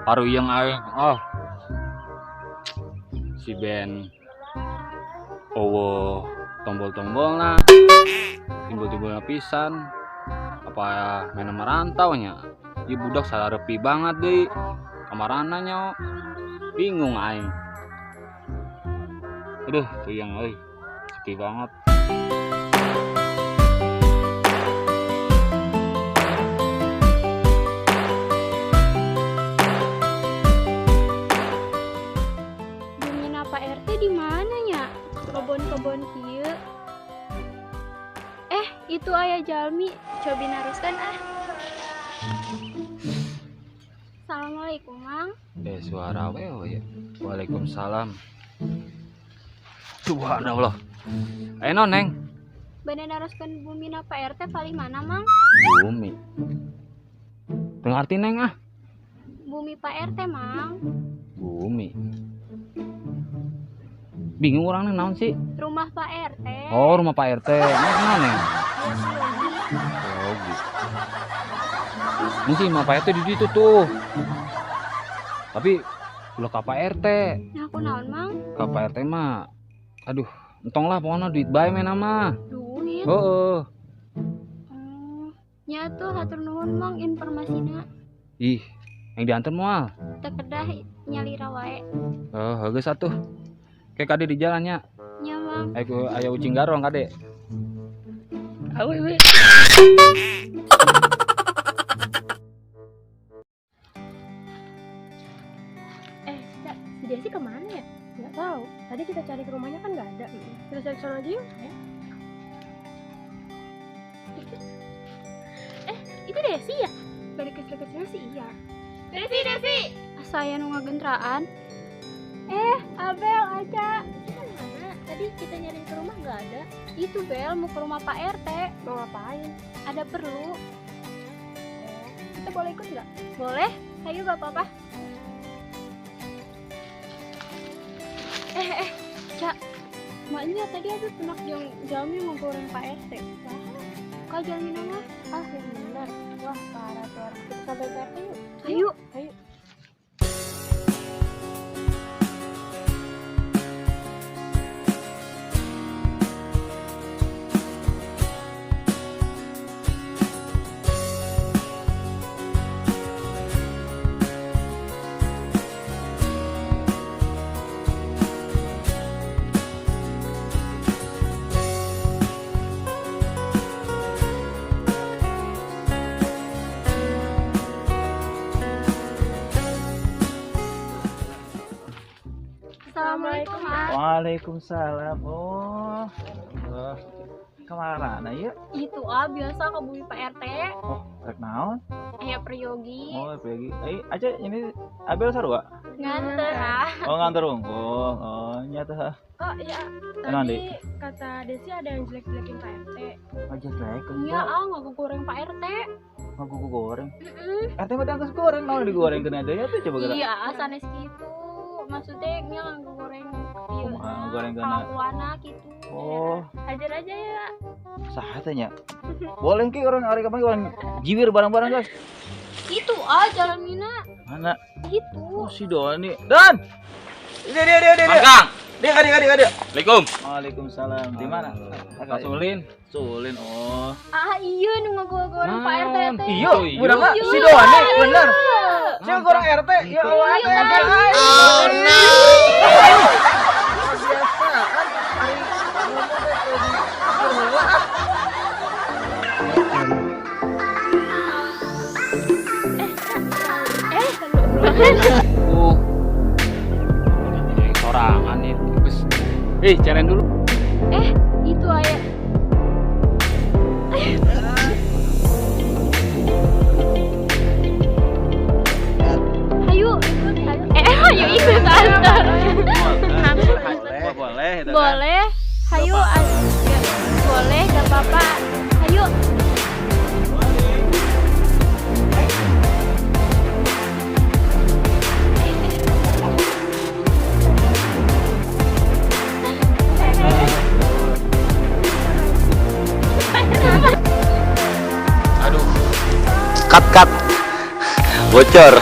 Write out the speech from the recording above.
Paru yang aing si Ben owo tombol-tombol na timbul-timbul pisan apa main merantau nya di budak sararepi banget deh kamarana nya bingung aing aduh tuh yang sepi banget. Pak RT di mananya? Kebon-kebon kieu. Itu ayah Jalmi, cobi naruskan ah. Assalamualaikum, Mang. Suara wewe ya. Waalaikumsalam. Subhanallah. Non, Neng. Bade naruskan bumina Pak RT paling mana, Mang? Bumi. Teu arti Neng ah. Bumi Pak RT, Mang. Bumi. Bingung orang neng naon sih? Rumah Pak RT. Oh, rumah Pak RT. Mana neng? Logi. Ini sih rumah Pak RT di situ tuh. Tapi ulah ka Pak RT. Nah, aku naon, Mang? Ka Pak RT mah. Aduh, entong lah pokoknya duit bae mah nama. Duit. Heeh. Nya tuh hatur nuhun, Mang, informasinya. Ih, yang diantar moal. Teu kedah nyalira wae. Geus atuh. Kayak kade di jalannya. Nya, Mang. Aya ucing garong kade. Awe we. Si Desi kemana ya? Nggak tahu. Tadi kita cari ke rumahnya kan nggak ada. Kita cari ke sana aja yuk. Itu Desi ya? Dari kecil-kecilnya sih iya. Desi. Saya nu ngagentraan. Abel aja. Mana? Tadi kita nyari ke rumah nggak ada. Itu Bel mau ke rumah Pak RT. Mau ngapain? Ada perlu. Kita boleh ikut nggak? Boleh? Ayo gak apa-apa. Cak, maknya tadi ada penak yang Jalmi mau goreng Pak RT. Kak Jalmi nama? Yang benar. Wah, parah tuh orang. Kita sampai ke RT yuk. Ayo. Assalamualaikum, Mas. Waalaikumsalam. Kemana ya? Itu biasa ke bumi Pak RT. Rek naon? Priyogi. Pergi. Aja ini Abel sarua. Nganter Nganter unggul. Nyata. Iya. Naon, Tadi Dik? kata Desi ada yang jelek-jelekin Pak RT. Aja baik. Iya, nggak goreng Pak RT. Ngaku goreng. RT mah diangkat goreng, naon digoreng kena adanya tuh coba gerak. Iya, sanes gitu. Maksudnya nggak goreng. Goreng kena. Kawana gitu. Ajar aja ya. Saha teh nya? Boleh ki orang hari kapan orang jiwir barang-barang guys. Itu Jalan Mina. Mana? Itu. Si Doni. Don. Dia. Kang. Dia. Assalamualaikum. Waalaikumsalam. Di mana? Pak Sulin. Sulin. Iya nu ngagoreng Pak RT teh. Iya, udah enggak si Doni, bener. Saya goreng RT. Ya Allah. Oh no. Sorangan ya. Ceren dulu. Itu ayah. Ayo ikut. Ayo ikut antar. Boleh. Ayo. Boleh, gak apa-apa. Ayo. Cut bocor.